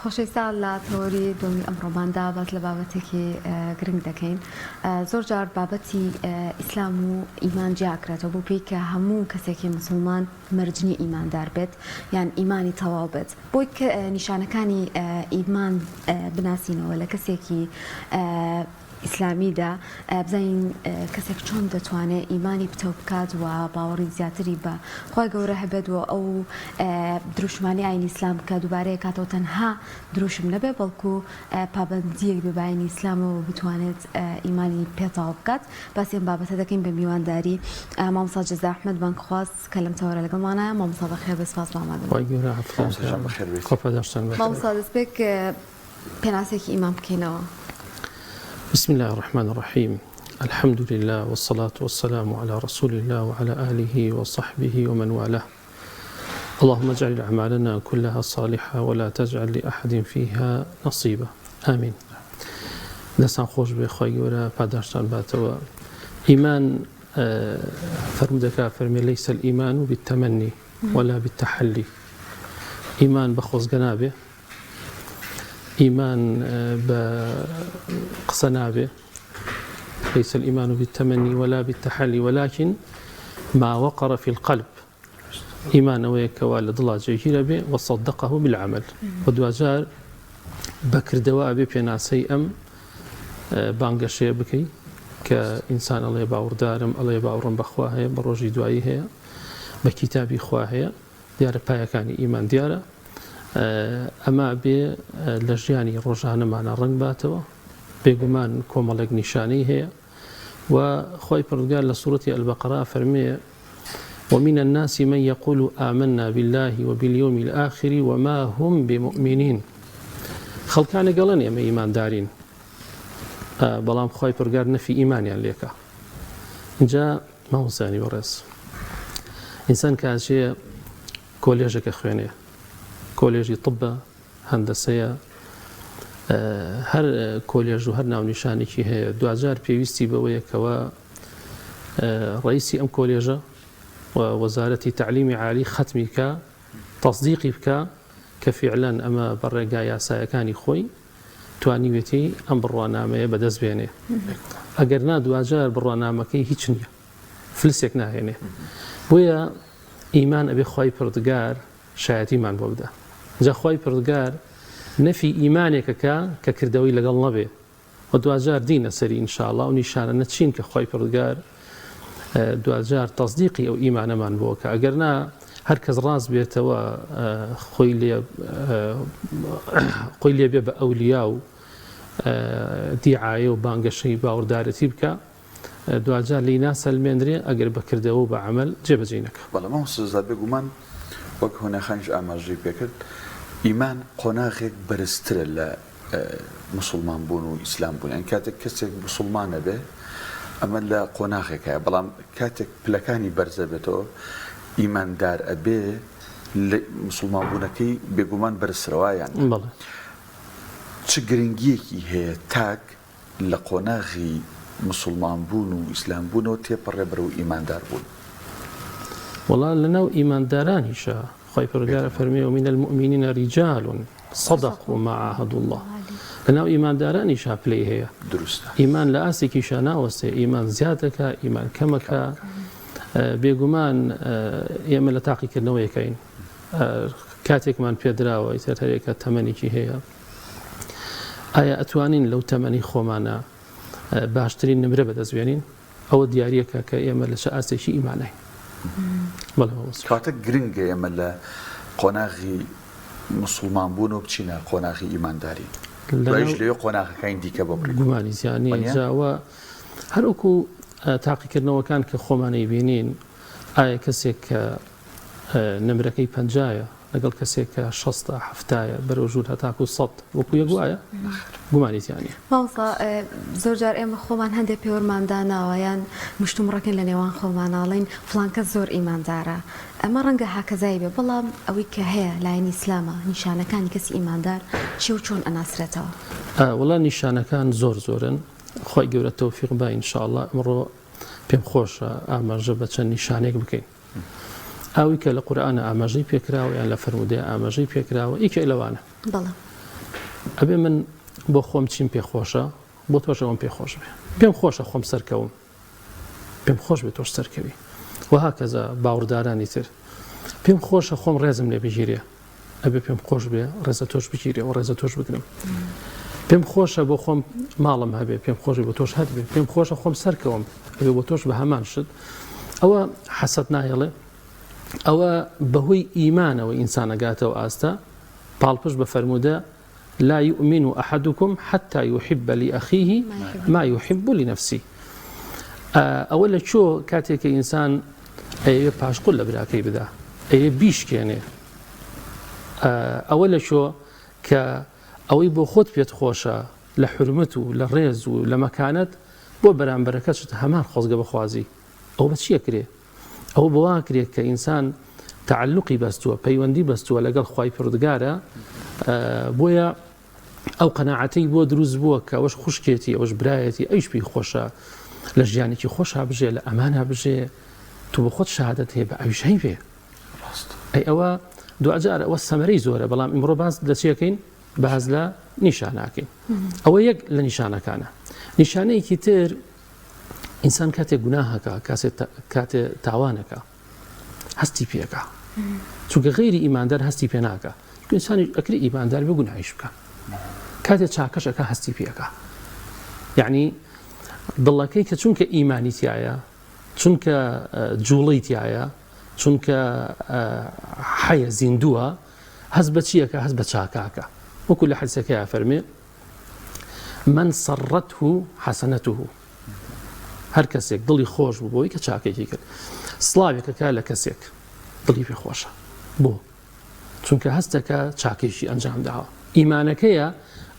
خۆشەویستان لە تەوەری دومی ئەمڕۆماندا باس لە بابەتێکی گرنگ دەکەین. زۆر جار بابەتی ئیسلام و ئیمان جیاکرێتەوە بۆ پێی کە هەموو کەسێکی مسلمان مەرجنی ئیماندار بێت یان ئیمانی تەواو بێت. بۆی کە نیشانەکانی ئیمان بناسینەوە لە کەسێکی ئیسلامیدا بزانین کەسێک چۆن دەتوانێت ئیمانی پتە بکات و باوەڕی زیاتری بە خۆی گەورە هەبێت و ئەو دروشمانی ئاینی ئیسلام بکە دووبارەیە کاتەوە تەنها دروشم نەبێ بەڵکو پابەندیەک بێ بە ئاینی ئیسلامەوە بتوانێت ئیمانی پێتەواو بکات. باسیێن بابەتە دەکەین بە میوانداری مامۆستا جەزا ئەحمەد بانکخواست کە لەم تەوەرە لەگەڵمانایە. مامۆستا بەخێر بە سپاس بامادەم. مامۆستا دەستپێک پێناسێکی ئیمان بکەینەوە. بسم الله الرحمن الرحيم. الحمد لله والصلاة والسلام على رسول الله وعلى آله وصحبه ومن والاه. اللهم اجعل أعمالنا كلها صالحة ولا تجعل لأحد فيها نصيبا. آمين. دەستان خۆش بێ خۆی گەورە پاداشتان باتەوە. ئیمان فەرمودەکە فەرمێ لەیسە الئیمان بالتەمەنی ولا بالتەحەلی. ئیمان بە خۆزگە نابێ، إيمان بقصنابه، ليس الإيمان بالتمني ولا بالتحلي ولكن ما وقر في القلب. إيمان ويكوالد الله جيجير به وصدقه بالعمل. ودواجار بكر دواء بيناسي أم بانقشي بكي كإنسان الله يباور دارم الله يباور بخواه بروجي دعائه بكتابي خواه ديار بايا كان إيمان دياره ئەمە بێ لە ژیانی ڕۆژانەمانە ڕنگ باتەوە، بێگومان کۆمەڵێک نیشانەی هەیە و خۆی پەروەردگار لە سوورەتی ئەلبەقەرە فەرمێ ومن الناس من يقول آمنا بالله وباليوم الآخر وما هم بمؤمنين. خەڵکانە گەڵێن ئێمە ئیماندارین، بەڵام خۆی پەروەردگار نەفی ئیمانیان لێکە. اینجا مامۆستایانی بەڕێز، ئینسان کاتژێ کۆلێژێکە خوێنێ، کۆلێژی طبە، هەندەسەیە، هەر کۆلێژ و هەر ناونیشانێکی هەیە، دوجار پێویستی بەوەیەکەوە ڕئیسی ئەم کۆلێژە و وەزارەتی تعلیمی عالی ختمی بکە، تەصدیقی بکە کە فیعلەن ئەمە بەڕێگای یاسایەکانی خۆی توانیوێتی ئەم بڕوانامەیە بەدەست بێنێ. ئەگەر نا دوجار بڕوانامەکەی هیچ نییە، فلسێک ناهێنێ. بۆیە ئیمان ئەبێ خۆی پەروەردگار شایەتیمان بۆ بدە. جا خۆی پەروەردگار نەفی ئیمانێکەکە کە کردەوەی لەگەڵ نەبێ و دوجار دینە سەری ئینشاءڵڵا و نیشانە نەچین کە خۆی پەروەردگار دوجار تەصدیقی ئەو ئیمانەمان بۆکە. ئەگەر نا هەر کەس ڕاست بێتەوە خۆی لێ بێ بە ئەولیا و دیعایە و بانگەشەی باوەڕدارەتی بکە، دوجار لی ناسەلمێنرێ ئەگەر بەکردەوە و بە عەمەل جێبەجێ نەکە. بەڵام مامۆستا بێگومان وەک هۆناخانیش ئاماژەی پێکرد، ئیمان قۆناغێک بەرزترە لە مسلمان بوون و ئیسلام بوون. ئەن کاتێک کەسێک مسلمانە بێ ئەمە لە قۆناغێکە، بەڵام کاتێک پلەکانی بەرزە بێتەوە ئیماندار ئەبێ لە مسلمان بوونەکەی بێگومان بەرزترەوەیان. چ گرنگیەکی هەیە تاک لە قۆناغی مسلمان بوون و ئیسلام بوونەوە تێپەڕێ بەرەو ئیماندار بوون؟ والله لناو إيمان دارانيشا خواهي پروردگار فرميه ومن المؤمنين رجال صدقوا ما عاهدوا الله. لناو إيمان دارانيشا بليه هي درست. إيمان لآسكي شاناوسته، إيمان زيادك، إيمان كمك، بيقومان يعمل تاقي كنوية كاين كاتك من بيدراوة يتريك تمنيكي هي آية أتوانين لو تمني خومانا باشترين نمرة بدزوينين أو دياريك كيعمل شآسي شي إيماني. کاتە گرنگە ئێمە لە قۆناغی مسلمان بوون و بچینە قۆناغی ئیمانداری دوایش لەوێ قۆناغەکانی دیکە بۆ گومانی زیانی جاوە هەروەکو تاقیکردنەوەکان کە خۆمانەی بینین، ئایا کەسێک کە نمرەکەی 50 لەگەڵ کەسێک کە 60 70 بەرەو ژوور هەتاکو 100 وەکو یەک وایە گومانی زیانی. مامۆستا زۆر جار ئێمە خۆمان هەندێک پێوەرمانداناوە یان مشتومڕەکەن لە نێوان خۆماناڵین فڵان کەس زۆر ئیماندارە، ئەمە ڕەنگە هاکەزایی بێ، بەڵام ئەوەی کە هەیە لایەنی ئیسلامە نیشانەکانی کەسی ئیماندار چی و چۆن ئەناسرێتەوە؟ وەڵا نیشانەکان زۆرن، خۆی گەورە تەوفیق با ئینشاءڵڵا ئەمڕۆ پێم خۆشە ئاماژە بە چەند نیشانێک بکەین. ئەوی کە لە قورئانە ئاماژەی پێکراوە یان لە فەرمودەیە ئاماژەی پێکراوە ئیکە لەوانە. ئەبێ من بۆ خۆم چیم پێخۆشە بۆ تۆشەوەم پێخۆش بێ پێم خۆشە خۆم سەرکەوم پێم خۆش بێت تۆش سەرکەوی وها کەزە باوەڕدارانی تر پێم خۆشە خۆم ڕێزم لێ بگیرێ ئەبێ پێم خۆش بێ ڕێزە تۆش بگیرێ و ڕێزە تۆش بگرم پێم خۆشە بۆ خۆم ماڵم هەبێ پێم خۆشی بۆ تۆش هەبێ پێم خۆشە خۆم سەرکەوم ئەبێ بۆ تۆش بە هەمان شت ئەوە حەسەد نایەڵێ ئەوە بەهۆی ئیمانەوە ئینسان ئەگاتەوە ئاستا پاڵپشت بە فەرموودە لا يؤمن أحدكم حتى يحب لأخيه ما يحب لنفسه أولا شو كاتك إنسان أي باش قل براكي بدا أي بيش كيني أولا شو ك أو يبو خود بيت خوشة لحرمته للرز ولمكانت بو برام بركات همان خزق بخوازي أو بس شيء كريه أو بواكريه كإنسان تعلقي بستوى بيوندي بستوى لقل خواي پردگارە بۆیە ئەو قەناعەتەی بۆ دروست بووە کە ئەوەش خوشکێتی ئەوەش برایەتی ئەوش پێی خۆشە لە ژیانێکی خۆشا بژێ لە ئەمانە بژێ تو بە خۆت شهادەت هەیە بە ئەویش هەی بێ ئەی ئەوە دوجار ئەوە سەمەرەی زۆرە بەڵام ئیمڕۆ باز لە چیەکەین باز لە نیشاناکەین ئەوە یەک لە نیشانەکانە نیشانەیەکی تر ئینسان کاتێک گوناهەکە کاتێ تاوانەکە هەستی پێکە چونکە غیری ئیماندار هەستی پێ ناکە ئینسانی ئەکری ئیماندار بێ گوناهیش بکە کاتێک چاکەشەکە هەستی پێکە یعنی دڵەکەی کە چونکە ئیمانی تایە چونکە جوڵەی تایە چونکە حەیە زیندووە هەست بە چیەکە هەست بە چاکاکە وەکو لە حەدیثەکەیە فەرمێ من سەڕەته حەسەنەته هەر کەسێک دڵی خۆش بوو بۆی کە چاکێکی کرد سڵاوێکەکە لە کەسێک دڵی پێ خۆشە بۆ چونکە هەستەکە چاکێکی ئەنجام داوە ئیمانەکەیە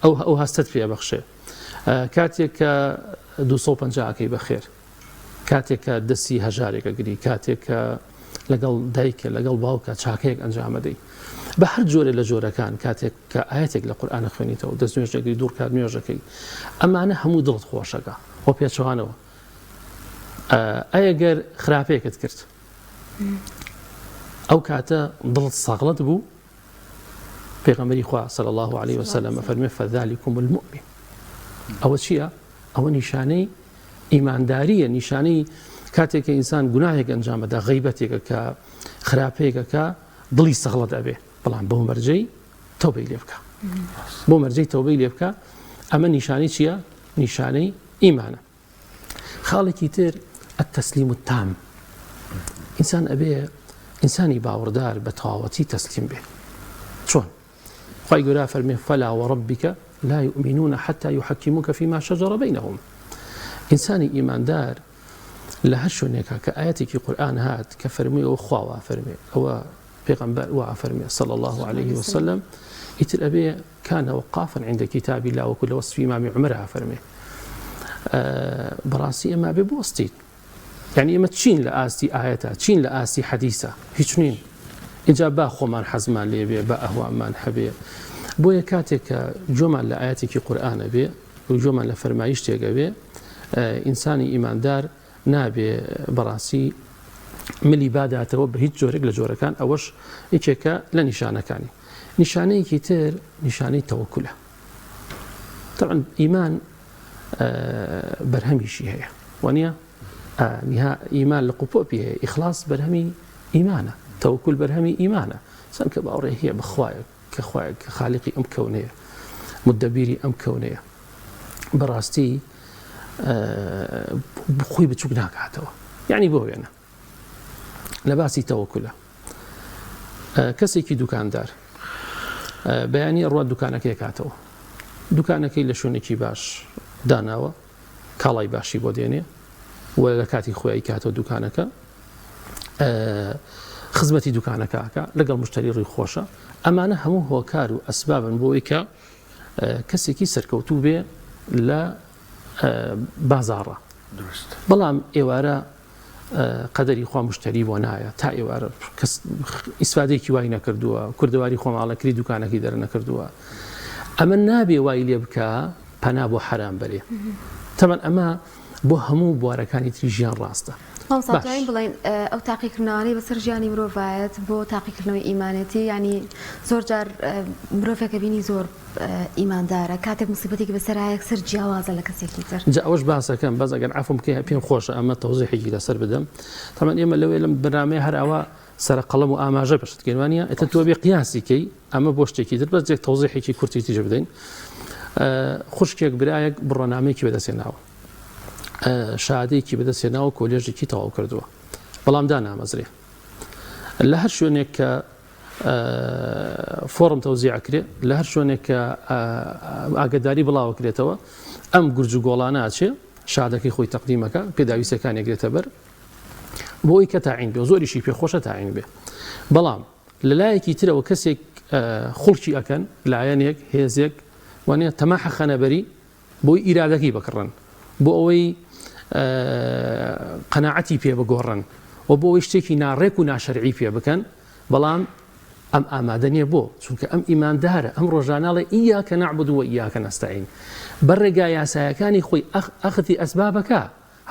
ئەو هەستت پێ بەخشێ کاتێک کە 250 بەخێر کاتێک کە دەستی هەژارێکە گری کاتێک کە لەگەڵ دایکە لەگەڵ باوکە چاکەیەک ئەنجامەدەی بە هەر جۆرە لە جۆرەکان کاتێک کە ئاەتێک لە قورئانە خوێنیتەوە دەست نوێژەکەی دوور کات نوێژەکەی ئەمانە هەموو دڵت خۆشەکە بۆ پێچەوانەوە ئەگەر خراپەیەکت کرد ئەو کاتە دڵت ساغڵەت بوو پێغەمبەری خوا صلی الله عليه وسلم فەرمێ فذلكم المؤمن ئەوە چییە؟ ئەوە نیشانەی ئیمانداریە نیشانەی کاتێک کە ئینسان گوناهێک ئەنجامەدا غەیبەتێکە کە خراپەیەکە کە دڵی سەغڵەت ئەبێ بەڵام بۆ مەرجەی تەوبەی لێ بکە بۆ مەرجەی تەوبەی لێ بکە ئەمە نیشانەی چییە؟ نیشانەی ئیمانە خاڵێکی تر التەسلیم التام ئینسان ئەبێ ئینسانی باوەڕدار بە تەواوەتی تەسلیم بێ چۆن؟ خوای گەورە فەرمێ فەلا وەڕەبیکە لا يؤمنون حتى يحكموك فيما شجر بينهم إنساني إيمان دار لە هەر شوێنێکە کە ئاەتێکی قورئان هات کە فەرمووی ئەوە خواوە فەرمێ ئەوە پێغەمبەر وا فەرمێ صلى الله عليه وسلم ئیتر ئەبێ كان وقافا عند كتاب الله وەکو لە وەسفی ئیمامی عومەرە فەرمێ بەڕاستی ئێمە بێ بوەستین یعنی ئێمە چین لە ئاستی ئاەتە چین لە ئاستی حەدیثە هیچ نین اینجا با خۆمان حەزمان لێ بێ بە ئەهوامان هەبێ بۆیە کاتێک کە جۆمان لە ئاەتێکی قورئانە بێ و جۆمان لە فەرمایی شتێکە بێ ئینسانی ئیماندار نابێ بەڕاستی ملی باداتەوە بە هیچ جۆرێک لە جۆرەکان ئەوەش یەکێکە لە نیشانەکانی نیشانەیەکی تر نیشانەی تەوەکولە طبعا ئیمان بەرهەمیشی هەیە وانە ئیمان لە قوپۆپی هەیە ئیخلاص بەرهەمی ئیمانە تەوەکول بەرهەمی ئیمانە سەن کە باوەڕێ هەیە بەخوایە کە خاڵقی ئەم کەونەیە مدەبیری ئەم کەونەیە بەڕاستی خۆی بچووک ناکاتەوە یعنی بۆ وێنە لە باسی تەوەکولە کەسێکی دوکاندار بەیانی ڕوات دوکانەکەی کاتەوە دوکانەکەی لە شوێنێکی باش داناوە کاڵای باشی بۆ دێنێ و لە کاتی خۆیی کاتەوە دوکانەکە خزمەتی دوکانەکەکە لەگەڵ مشتری ڕووی خۆشە ئەمانە هەموو هۆکار و ئەسبابن بۆی کە کەسێکی سەرکەوتوو بێ لە بازاڕە بەڵام ئێوارە قەدەری خوا مشتری بۆ نایە تا ئێوارە ئیسفادێکی وای نەکردووە کوردەواری خۆماڵەکری دوکانەکەی دەرە نەکردووە ئەمە نابێ وای لێ بکە پەنا بۆ حرام بەرێ تەمەن ئەمە بۆ هەموو بوارەکانی تری ژیان ڕاستە مامساتوین بڵین ئەو تاقیکردنەوەی بەسەر ژیانی مرۆڤایەت بۆ تاقیکردنەوەی ئیمانەتی ینی زۆر جار مرۆڤێکە بینی زۆر ئیماندارە کاتێک موسیبەتێکی بەسەرایەک سەر جیاوازە لە کەسێکی تر جا ئەوەش باسەکەم بەس ئەگەر عەفوم بکەی پێم خۆشە ئەمە تەوزیحێکی لەسەر بدەم تەمان ئێمە لەوێ لەم بەرنامەیە هەر ئەوە سەرە قەڵەم و ئاماژە پێشتکردوانە ئێتە تۆ بێ قیاسیکەی ئەمە بۆ شتێکی تر بەس جێک تەوزیحێکی کورتی تیژە بدەین خوشکێک برایەک بڕۆنامەیەکی بەدەستێناوە شادێکی بەدەستێناوە کۆلێژێکی تەواو کردووە بەڵام دانامەزرێ لە هەر شوێنێک کە فۆرم تەوزیعکرێ لە هەر شوێنێک کە ئاگداری بڵاو کرێتەوە ئەم گورج و گۆڵانە ئاچێ شادەکەی خۆی تەقدیمەکە پێداویستەکانی گرێتە بەر بۆی کە تاعین بێ زۆریشی پێخۆشە تاعین بێ بەڵام لەلایەکی ترەوە کەسێک خوڵکی ئەکەن لایەنێک هێزێک وانە تەماحە خەنەبەری بۆی ئیرادەکەی بکڕن بۆ ئەوەی قەناعەتی پێ بگۆڕن و بۆ ئەوەی شتێکی ناڕێک و ناشەرعی پێ بکەن بەڵام ئەم ئامادە نییە بۆ چونکە ئەم ئیماندارە ئەم ڕۆژاناڵێ ئیاکە نەعبود و ئیاکە نەستەعین بەڕێگا یاسایەکانی خۆی ئەخذی ئەسبابەکە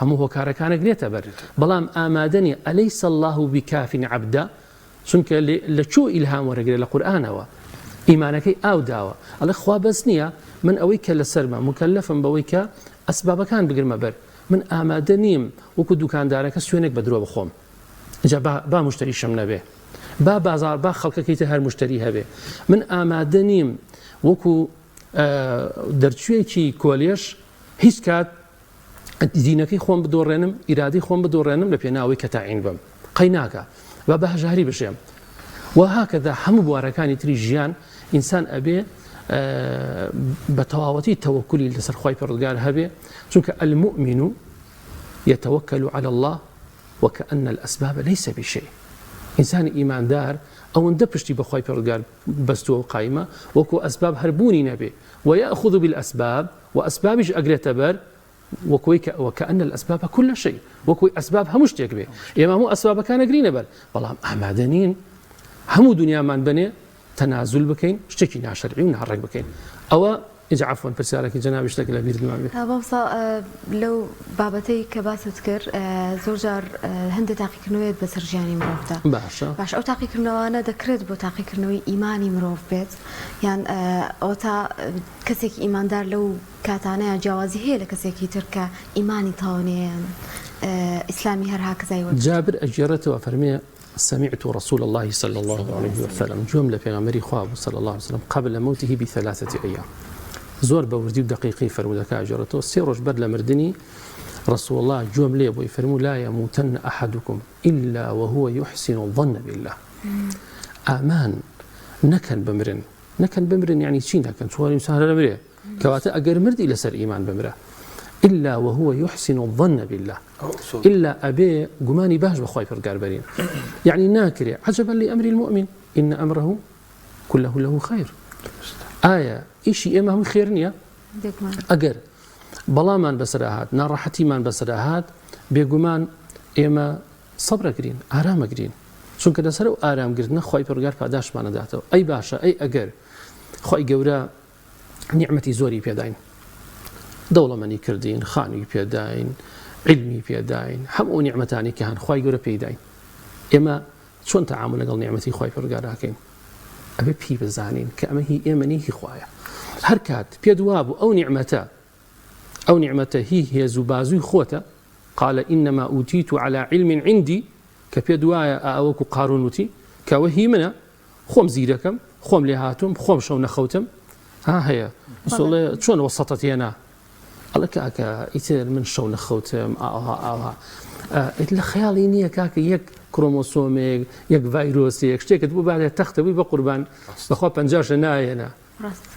هەموو هۆکارەکانە گرێتە بەر بەڵام ئامادە نیە ئەلەیس الله بکاف عەبدا چونکە لە چۆ ئیلهام وەرەگرێت لە قورئانەوە ئیمانەکەی ئاو داوە ئەڵێ خوا بەس نییە من ئەوەی کە لەسەرمە مکەلەفم بەوەی کە ئەسبابەکان بگرمە بەر من ئامادە نیم وەکو دوکاندارەکە سوێنێک بە درۆ بخۆم اینجا با مشتریشم نەبێ با بازار با خەڵکەکەیتە هەر مشتری هەبێ من ئامادە نیم وەکو دەرچوویەکی کۆلێژ هیچ کات دینەکەی خۆم بدۆڕێنم ئیرادی خۆم بدۆڕێنم لە پێناوەی کە تاعین بم قەی ناکە با بەهەژاری بشێم وهكذا هەموو بوارەکانی تری ژیان ئینسان ئەبێ بە تەواوەتی تەوەکولی لەسەر خوای پەروەردگار هەبێ چونکە المؤمن يتوكل على الله وكأن الأسباب ليس بشيء إنسان إيمان دار أو اندبشتي بخواي پەروەردگار بەستووە و قایمە وەکو ئەسباب هەربوونی نەبێ ويأخذ بالأسباب وأسبابش ئەگرێتە بەر وكأن الأسباب كل شيء وكوي أسباب هەموو شتێک بێ ئێمە هەموو ئەسبابەکانە گرینە بەر بەڵام ئامادە نین هەموو دنیامان بنێ تەنازول بکەین شتێکی ناشەرعی و ناڕێک بکەین ئەوە اینجا عەفوەن پرسیارێکی جەنابی شتێک لە بیرمان بێ بەڵسا لەو بابەتەی کە باست کرد زۆر جار هەندێک تاقیکردنەوەیت بەسەر ژیانی مرۆڤدا باش ئەو تاقیکردنەوەانە دەکرێت بۆ تاقیکردنەوەی ئیمانی مرۆڤ بێت یان ئەو تا کەسێکی ئیماندار لەو کاتانەیە جیاوازی هەیە لە کەسێکی تر کە ئیمانی تاوانەیەیان ئیسلامی هەرها کەزای وەرد جابر ئەگێڕێتەوە فەرمێ سمعت رسول الله صلى الله عليه وسلم جملة پیغمبری خواب صلى الله عليه وسلم قبل موته بثلاثة أيام زور بوردي ودقيقي فرمودك أجرته سيروش بدل مردني رسول الله جملة بو يفرمو لا يموتن أحدكم إلا وهو يحسن الظن بالله آمان نكن بمرن يعني شي نكن سوار إنسان لمريه كواتا أجر مرد إلى سر إيمان بمره إلا وهو يحسن الظن بالله إلا أبي قماني باش بخواي فرقار برين يعني ناكري عجبا لأمر المؤمن إن أمره كله له خير آية إيشي إما هم خيرنيا أجر بلامان بسراهات ناراحتي من بسراهات بيقمان إما صبر قرين آرام قرين شون كده سرو آرام قرين خواي فرقار فاداش ما نداته أي باشا أي أجر خواي جورا نعمتي زوري بيداين دولة مني كردين خاني بيداين علمي بيداين حمو نعمتاني كهان خواي جورا بيداين إما شون تعامل قال نعمتي خواي فرقار هاكين أبي بي بزانين كأما هي إيماني هي خوايا هركات بيدوابو أو نعمته هي زبازوي خوته قال إنما أوتيت على علم عندي كبيدوايا أوكو قارونوتي كوهي منا خوم زيركم خوم لهاتم خوم شون خوتم ها هي شون وسطتي أنا الله كاكا يتر من شون خوتم الخيالي نية كاكا يك كروموسوميك يك فيروسيك شتيك تبو بعد تختوي بقربان بخوا بنجاش ناينا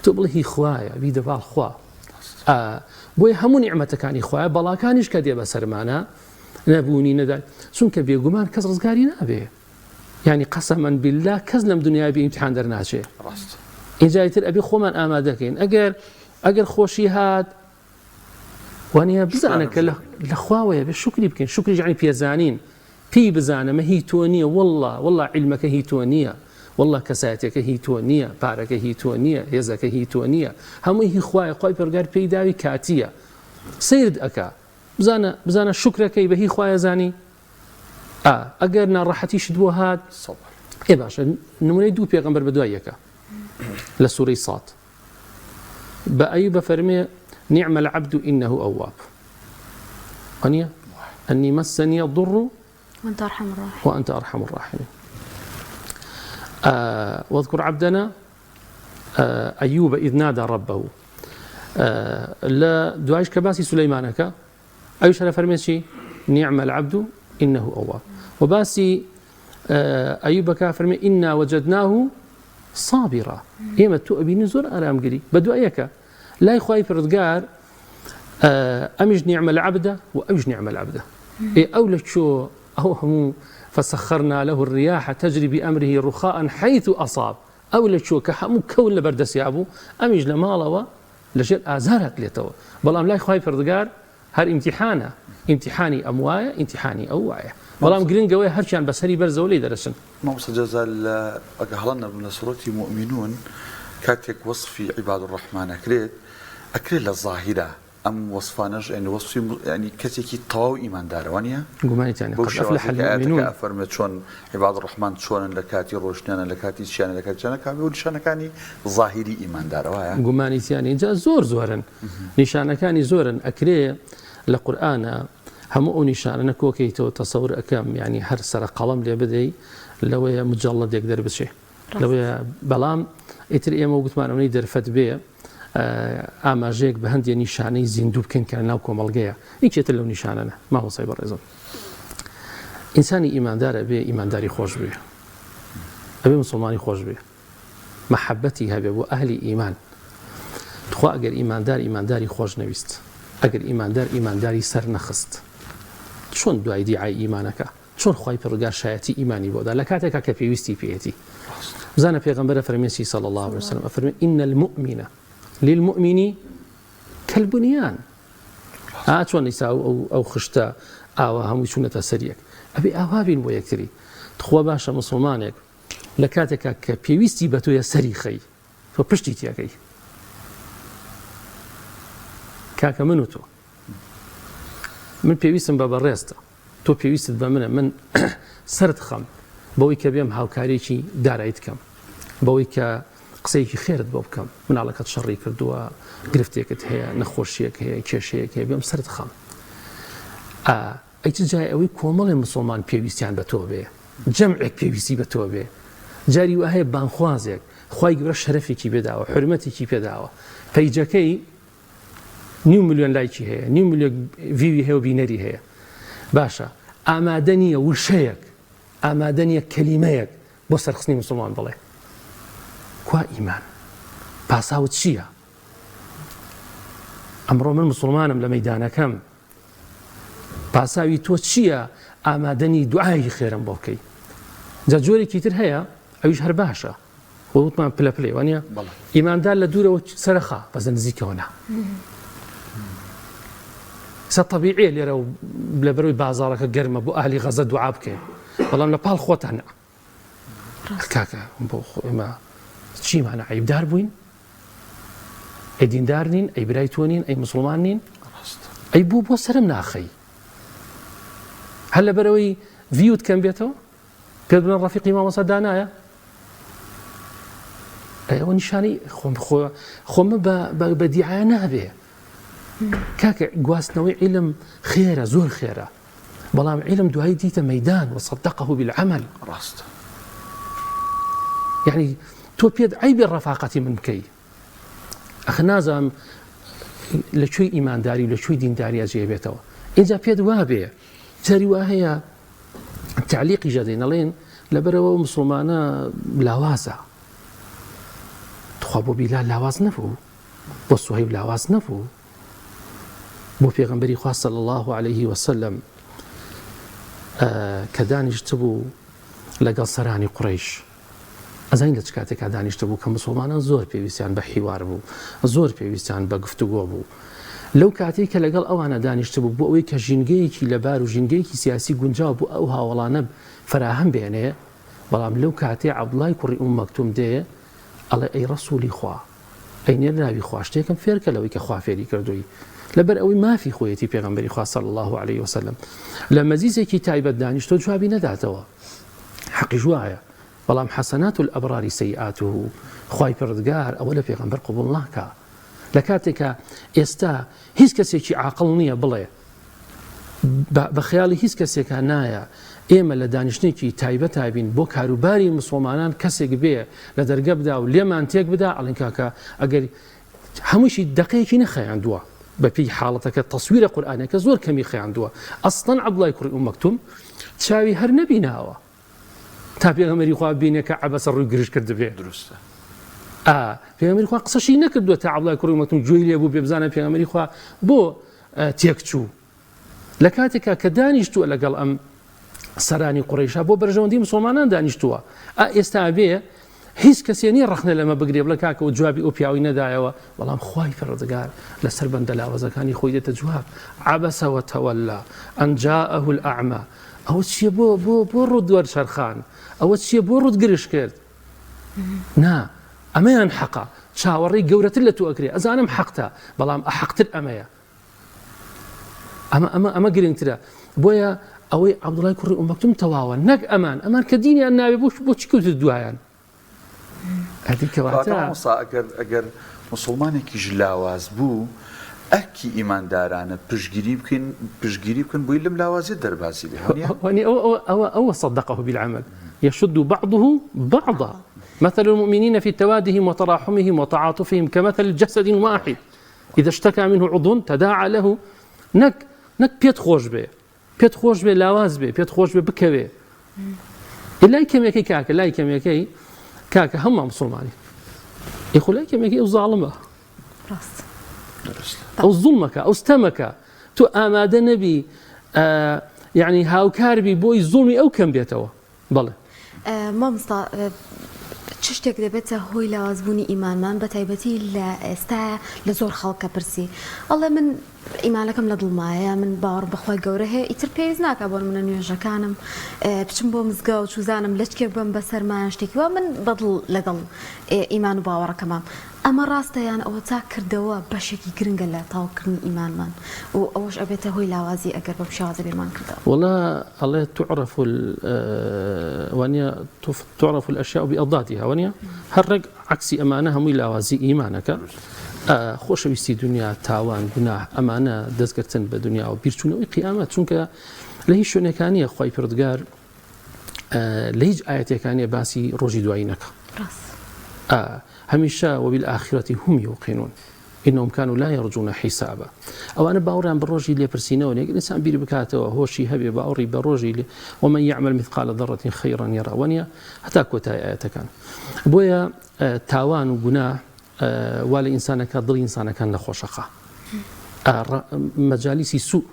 تبله هي خوايا بيد فال خوا بوي همو نعمتك كان خوايا بلا كانش كدي بسرمانا نبوني ندى سنك بيقومان كز رزقاري نابي يعني قسما بالله كزلم دنيا بامتحان درناشي إن جايتر أبي خومن آمادكين أجر خوشي هاد وانيا بزانك لخواويا بالشكر بكين شكر يعني بيزانين في بزانه ما هي تونية والله علمك هي تونية والله كساتك هي تونية بارك هي تونية يزك هي تونية هم هي خواي برقار بيداوي كاتية سيرد أكا بزانا شكرك به هي خواي زاني ئەگەر ناڕەحەتیشت بۆ هات سەبر ئێ باشە نمونەی دوو پێغەمبەر بەدوای یەکە لە سوورەی ساد بە ئەیوب فەرمێ نعم العبد إنه أواب وانيا أني مسني الضر وأنت أرحم الراحمين وأنت أرحم الراحمين واذكر عبدنا أيوب إذ نادى ربه لا دعاش كباسي سليمانك أيش هذا فرميشي نعم العبد إنه أواب وباسي أيوب كافر إنا وجدناه صابرا إما تؤبي نزور أرام قري بدو أيك لا يخاي فردقار أمج نعم العبد وأمج نعم العبد أولى شو أو هم فسخرنا له الرياح تجري بأمره رخاء حيث أصاب أولى شو كحمو كون لبردس يابو أمج لمالوا لجل آزارك ليتو بلام لا يخاي فردقار هر امتحانه امتحاني أموايا امتحاني أوايا بلام قرين قوي هرشان بس هري برزولي درسن ما وصل جزال أقهلنا من سورة مؤمنون كاتك وصفي عباد الرحمن أكريت للظاهرة أم وصفانج يعني وصفي يعني كتكي طاو إيمان داروانيا قماني تاني قد أفلح المؤمنون أفرمت شون عباد الرحمن شون لكاتي روشنان لكاتي شان لكاتي شان كابي شان كاني ظاهري إيمان داروايا قماني تاني جاء زورا نشان كاني زورا أكري لقرآن هم نشان كوكيتو تصور أكام يعني هر سر قلم لبدي لو مجلد يقدر بشيء لو بلام يتري موجود معنا ونيدر فتبيه ئاماژەیەک بە هەندێک نیشانەی زیندوو بکەن کە ناو کۆمەڵگەیە یەکێتە لەو نیشانانە ماوەسای بەڕێزم ئینسانی ئیماندارە بێ ئیمانداری خۆش بێ ئەبێ مسلمانی خۆش بێ مەحەبەتی هەبێ بۆ ئەهلی ئیمان خوا ئەگەر ئیمانداری خۆش نەویست ئەگەر ئیمانداری سەر نەخست چۆن دوای دیعای ئیمانەکە چۆن خوای پەروەردگار شایەتی ئیمانی بۆدا لە کاتێکا کە پێویستی پێیەتی بزانە پێغەمبەر فەرمێسی صلی الله عليه وسلم فەرمێ إن المؤمن للمؤمن كالبنيان چۆن ئیسا ئەو خشتە ئاوا هەمووی چوونەتە سەریەک ئەبێ ئاوا بین بۆ یەکتری خوا باشە مسلمانێک لە کاتێکا کە پێویستی بە تۆیە سەری خەی تۆ پشتی تیاکەی کاکە من و تۆ من پێویستم بە بەڕێستە تۆ پێویستت بە منە من سرد خەم بەوەی کە بێم هاوکارێکی دارایت کەم بەوەی کە قسەیەکی خێرت بۆ بکەم مناڵەکەت شەڕی کردووە گرفتێکت هەیە نەخۆشیەک هەیە کێشەیەک هەیە بێم سرد خەم ئەیچ جای ئەوەی کۆمەڵی مسلمان پێویستیان بە تۆ بێ جەمعێک پێویستی بە تۆ بێ جاری وە هەیە بانخوازێک خوای گەورە شەرەفێکی پێداوە حرمەتێکی پێداوە پەیجەکەی 9 ملیۆن لایکی هەیە 9 ملیۆن ڤیوی هەیە و بینەری هەیە باشە ئامادە نییە وشەیەک ئامادە نییە کەلیمەیەک بۆ سەرخستنی مسلمان بڵێ کوا ئیمان پاساوت چییە ئەمڕۆ من مسلمانم لە مەیدانەکەم پاساوی تۆ چییە ئامادەنی دوعای خێرم بۆ بکەی جا جۆرێکی تر هەیە ئەویش هەر باشە وتمان پلە پلێ وانە ئیماندار لە دوورەوە سەرخا بەزە نزیکەوەنا سە طەبیعیە لێرە لە بەرەوەی بازاڕەکە گەرمە بۆ ئاهلی غەزە دوعا بکەین بەڵام لە پاڵ خۆتانە کاکە بۆ ئێمە چیمانە عیبدار بووین ئەی دیندار نین ئەی برای تۆ نین ئەی مسلمان نین ئەی بوو بۆ سرم ناخەی هەر لە بەرەوەی ڤیوت کەم بێتەوە پێت بڵێن ڕەفیقی مامۆستا دانایە ئەوە نیشانەی خۆمە بە دیعایە نابێ کاکە گواستنەوەی عیلم خێرە زۆر خێرە بەڵام عیلم دوایی دیتە مەیدان وصدقه بالعمل ڕاستە يعني تۆ پێت عیبێ ڕەفاقەتی من بکەی ئەخ نازانم لەکوێی ئیمانداری و لەکوێی دینداریە جێبێتەوە اینجا پێت وابێ جاری وا هەیە تعلیقی ژەدەین ئەڵێن لەبەرەوە مسلمانە لاوازە خوا بۆ بیلال لاواز نەبوو بۆ سوهەیب لاواز نەبوو بۆ پێغەمبەری خوا صلی الله عليه وسلم کە دانیشت بوو لەگەڵ سەرانی قوڕەیش ئەزانین لە چ کاتێکا دانیشتە بوو کە مسلمانان زۆر پێویستیان بە حیوار بوو زۆر پێویستیان بە گفتوگۆ بوو لەو کاتێک کە لەگەڵ ئەوانە دانیشتە بوو بۆ ئەوەی کە ژینگەیەکی لەبار و ژینگەیەکی سیاسی گونجاو بوو ئەو هاوڵانە فراهەم بێنێ بەڵام لەو کاتێ عەبدوڵای کوڕی ئوم مەکتوم دێ ئەڵێ ئەی ڕەسوولی خوا ئەینێ ناوی خوا شتێکم فێرکە لەوەی کە خوا فێری کردووی لەبەر ئەوەی مافی خۆیەتی پێغەمبەری خوا صلی الله عليه وسلم لە مەزیزێکی تایبەت دانیشتۆ جوابی نەداتەوە حەقیش وایە بەڵام حەسەنات الئەبراری سەیئاته خوای پەروەردگار ئەوە لە پێغەمبەر قبوڵ ناکا لە کاتێکە ئێستا هیچ کەسێکی عاقڵ نییە بڵێ بە خەیاڵی هیچ کەسێکە نایە ئێمە لە دانیشتێکی تایبەت بین بۆ کاروباری مسلمانان کەسێک بێ لە دەرگە بدا و لێمان تێک بدا ئەڵێن کاکە ئەگەر هەمووشی دقەیەکی نەخەیاندووە بەپی حاڵەتەکە تەسویرە قورئانەکە زۆر کەمی خەیاندووە ئەسڵەن عەبدوڵای کوڕی ئوم مەکتوم چاوی هەر نەبیناوە تا پێغەمبەری خوا بینێ کە عەبەسە ڕووی گرژ کرد بێ دروستە پێغەمبەری خوا قسەشی نەکردووە تا عەبدوڵای کوڕی ئوم مەکتوم گوێی لێ بوو بێ بزانە پێغەمبەری خوا بۆ تێکچوو لە کاتێکە کە دانیشتووە لەگەڵ ئەم سەرانی قوڕیشا بۆ بەرژەوەندی مسلمانان دانیشتووە ئێستا بێ هیچ کەسێ نیە ڕەخنە لەمە بگرێ بڵێ کاکە و جوابی ئەو پیاوی نەدایەوە بەڵام خوای پەروەردگار لەسەر بەندە لاوەزەکانی خۆی دێتە جواب عەبەسە وتەوەلا ئەن جاءه الأعمى ئەوە چییە بۆ ڕوود وەرچەرخان ئەوە چییە بۆ ڕوود گرش کرد نا ئەمەیان حەقە چاوەڕێی گەورەتر لە تۆ ئەکرێ ئەزانم حەقتە بەڵام ئەحەقتر ئەمەیە ئەمە گرنگترە بۆیە ئەوەی عەبدوڵای کوڕی ئوم مەکتوم تەواوە نەک ئەمان کە دینیان ناوێ بۆچی کەوتە دوایان ئەگەر مسلمانێکی ژلاواز بوو ئەرکی ئیماندارانە پشگیری بکەن بۆی لەم لاوازی دەرباسی لێ ئەوە صدقه بالعمل يشد بعضه بعضا مثل المؤمنين في توادهم وتراحمهم وتعاطفهم كمثل جسد واحد إذا اشتكى منه عضو تداعى له نەک پێت خۆش بێ لاواز بێ پێت خۆش بێ بکەوێ لای کەمێکی کاکە لای کەمێکەی کاکە هەموو مسلمانی یخۆ لای کەمێکی ئەو زاڵمە ئەو زوڵمەکە ئەو ستەمەکە تۆ ئامادە نەبی یعنی هاوکاربی بۆی زوڵمی ئەو کەم بێتەوە بەڵێ مامۆستا چ شتێک دەبێتە هۆی لاوازبوونی ئیمانمان بە تایبەتی لە ئێستاە لە زۆر خەڵکە پرسی ئەڵێ من ئیمانەکەم لە دڵمایە من باوەڕ بەخوای گەورە هەیە ئیتر پێویست ناکە بۆ منە نوێژەکانم بچم بۆ مزگە و چوزانم لەچکێک بم بەسەرمان شتێکی وە من بەدڵ لەگەڵ ئیمان و باوەڕەکەمام ئەمە ڕاستەیان ئەوە تا کردەوە بەشێکی گرنگە لە تاوکردنی ئیمانمان و ئەوەش ئەبێتە هۆی لاوازی ئەگەر بە شێوازە بێمان کردەوە والله ئەڵێ تعرف الأشياء بأضدادها ونيا هەرێک عکسی ئەمانە هەمووی لاوازی ئیمانەکە خۆشەویستی دنیا تاوان گوناه ئەمانە دەستگرتن بە دنیا و بیرچوونەوەی قیامەت چونکە لە هیچ شوێنەکانیە خوای پەروەردگار لە هیچ ئاەتێکانیە باسی ڕۆژی دوایی نەکە هەمیشە وبالآخرة هم يوقنون إنهم كانوا لا يرجون حسابا أو أنا باوران بروجي اللي برسينه ونيك الإنسان بيري بكاته وهو شيء هبي باوري بروجي ومن يعمل مثقال ذرة خيرا يرى ونيا حتى كوتا آيات كان بويا تاوان وجناه ولا إنسان كضل إنسان كان لخوشقة مجالس سوء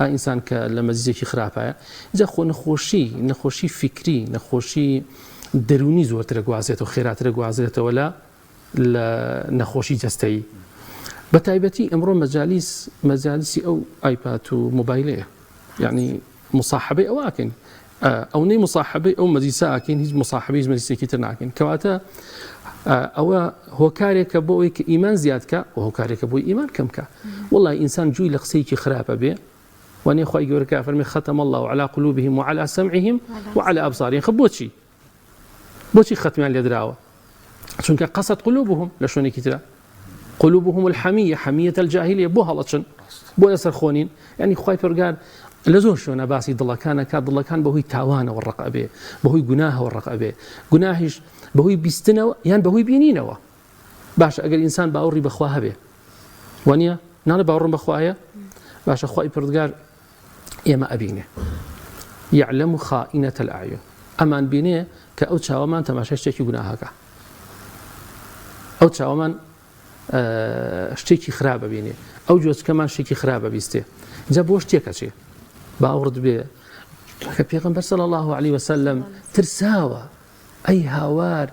إنسان لما زيك خرافة إذا خو نخوشي فكري نخوشي دروني زور ترجوازته وخيرات ترجوازته ولا نخوشي جستي بتايبتي امر مجالس او ايباد وموبايليه يعني مصاحبه او اكن او ني مصاحبه او مجلسه اكن هي مصاحبه مجلسه كترناكن كواتا او هو كاريك بويك ايمان زيادك وهو كاريك بوي ايمان كمك والله انسان جوي لقسيك خرابه به وان اخوي يقول كافر ختم الله على قلوبهم وعلى سمعهم وعلى ابصارهم خبوتشي بوتشي ختمان لدراوه چونکە قصد قلوبهم لشوني كتير قلوبهم الحمية حمية الجاهلية بو هلطشن بو يسر خونين يعني خوي فرقان لزور شونا باسي ضلكان بهوي تاوان والرقبة بهوي جناه والرقبة جناهش بهوي بيستنا يعني بهوي بينينوا باش أجر إنسان باوري بخواه به وانيا نانا باورم بخواهيا باش خوي فرقان يما أبينه يعلم خائنة الأعين أمان بينه كأوتشا ومان تماشيش جناهك ئەو چاوەمان شتێکی خراپە بینێ ئەو جۆچکەمان شتێکی خراپە بیستێ جا بۆ شتێکە چێ باوەڕت بێ کە پێغەمبەر صلی الله عليه وسلم ترساوە ئەی هاوار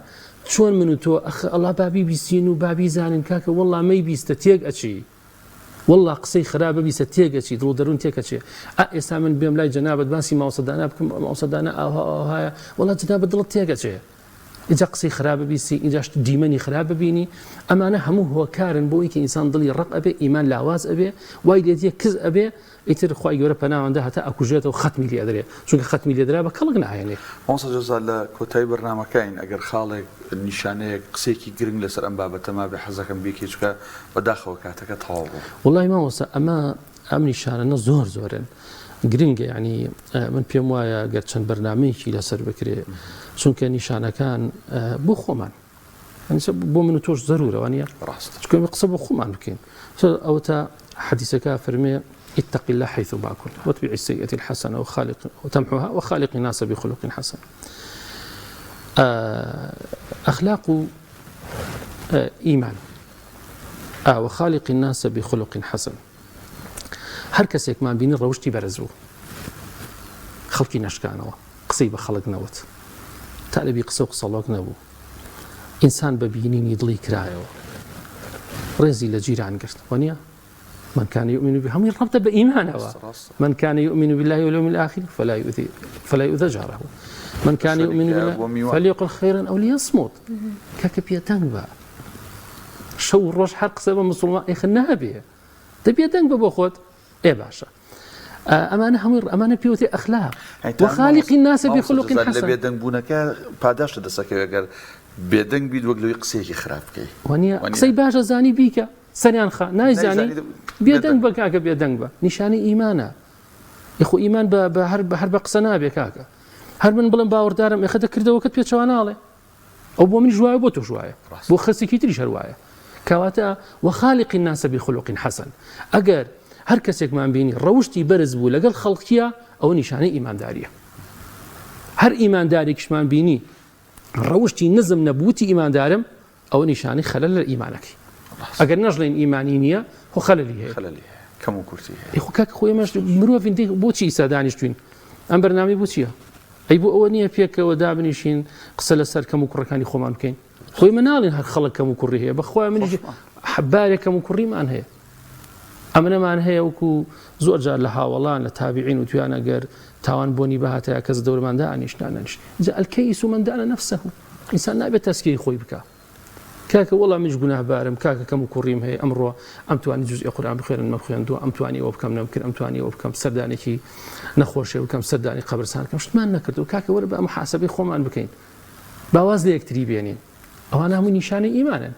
چۆن من و تۆ ئەڵا بابی بیستین و بابی زانین کاکە وەڵڵا مەی بیستە تێک ئەچی وەڵڵا قسەی خراپە بیستە تێک ئەچی دڵ دەروون تێک ئەچێ ئێستا من بێم لای جەنابەت باسی ماوسەدانە بکەم ماوسەدانە ئاوهایە وەڵڵا جەنابەت دڵت تێک ئەچێ ئیجا قسەی خراپە بیسی ئیجاش دیمەنی خراپە بینی ئەمانە هەموو هۆکارن بۆ ئەوەی کە ئینسان دڵی ڕق ئەبێ ئیمان لاواز ئەبێ وای لێدیە کز ئەبێ ئیتر خوای گەورە پەناوەندە هەتا ئەکوژێتەوە ختمی لێ ئەدرێ چونکە ختمی لێدرا بە کەڵک ناهێنێ مامۆستا جەزا لە کۆتایی بەرنامەکەین ئەگەر خاڵێک نیشانەیەک قسێکی گرنگ لەسەر ئەم بابەتەما بێ حەزەکەم بیکەی چکە بەداخەوە کاتەکە تەواو بوو وڵای مامۆستا ئەم نیشانانە زۆرن گرنگە یعنی من پێم وایە گەر چەند بەرنامەیەکی لەسەر بکرێ چونکە نیشانەکان بۆ خۆمان بۆ من و تۆش ضرورەوە نیە چکە قسە بۆ خۆمان بکەین ئەو تا حەدیثەکە فەرمێ اتق الله حيث ما كنت واتبع السيئة الحسنة وتمحوها وخالق الناس بخلق حسن أخلاق إيمان وخالق الناس بخلق حسن هەر کەسێکمان بینی ڕەوشتی بەرز بوو خەڵکی نەشکانەوە قسەی بە خەڵک نەوت تا لەبی قسە و قسەڵۆک نەبوو ئینسان بە بینینی دڵی کرایەوە ڕێزی لە جیران گرت وانە من كان يؤمن به هەمووی ڕەبتە بە ئیمانەوە من كان يؤمن بالله واليوم الآخر فلا يؤذي جاره من كان يؤمن بالله فليقل خيرا أو ليصمت کاکە پێتەنگ بە شەو ڕۆژ هەر قسە بە موسڵمان ئێخنەها بێ دەبێتەنگ بە بۆ خۆت باشە ئەمانە هەمووی ئەمانە پێوتێ ئەخلاق وخالق الناس بخلق حسن لە بێدەنگ بوونەکە پاداش دەسەکەوێت ئەگەر بێدەنگ بیت وەک لەوەی قسەیەکی خراپ بکەی وانە قسەی باشە زانی بیکە سەریان خا نایزانی بێدەنگ بە کاکە بێدەنگ بە نیشانی ئیمانە یخۆ ئیمان هەر بە قسە نابێ کاکە هەر من بڵم باوەڕدارم ئێخەتە کردەوەکەت پێچەواناڵێ ئەو بۆ منی ژوایە بۆ تۆ ژوایە بۆ خەسێکی تریش هەروایە کەواتە وخالق الناس بخلق حسن ئەگەر هەر کەسێکمان بینی ڕەوشتی بەرز بوو لەگەڵ خەڵکیە ئەوە نیشانەی ئیمانداریە هەر ئیماندارێکیشمان بینی ڕەوشتی نزم نەبووتی ئیماندارم ئەوە نیشانەی خەلەل لە ئیمانەکەی ئەگەر نەژڵێن ئیمانی نییە خۆ خەلەلی هەیە کەم و کورتی هەیە خۆ کاک خۆی ئێمەش مرۆڤین بۆچی ئیسا دانیشتوین ئەم بەرنامەی بۆ چییە ئەی بۆ ئەوە نییە پێکەوە دابنیشین قسە لەسەر کەم و کوڕەکانی خۆمان بکەین خۆی مناڵین هەر خەڵک کەم و کوڕی هەیە بەخوای منیش حبارێک کەم و کوڕیمان هەیە ئەمنەمان هەیە وەکو زۆر جار لە هاوڵان لە تابعین و توانە گەر تاوان بۆنی بەهاتەیە کەس دەورماندا ئانیشتانەنیش جا ئەلکەیس من دانا نفسه ئینسان نابێت تەسکیی خۆی بکە کاکە وەڵام منیش گوناهبارم کاکە کەم و کوڕیم هەیە ئەمڕۆ ئەم توانی جوزئی قورئان بخوێنن مەخوێندووە ئەم توانی ئەوە بکەم نەمکرد ئەم توانی ئەوە بکەم سەردانێکی نەخۆشێ بکەم سەردانی قەبرستان بکەم شتمان نەکردو کاکە وەرە بە محاسبەی خۆمان بکەین باواز لە یەکتری بێنین ئەوانە هەموو نیشانەی ئیمانن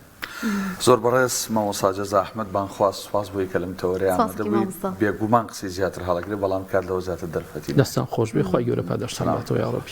زۆر بەڕێز مامۆستا جەزا ئەحمەد بانخواست سوپاس بۆی کە لەم تەوەرەیە ئامادەبووی بێگومان قسەی زیاتر هەڵەگرێ بەڵام کار لەوە زیاتر دەرفەتی دەستان خۆش بێ خوای گەورە پاداشتان باتەوە یا ڕەبی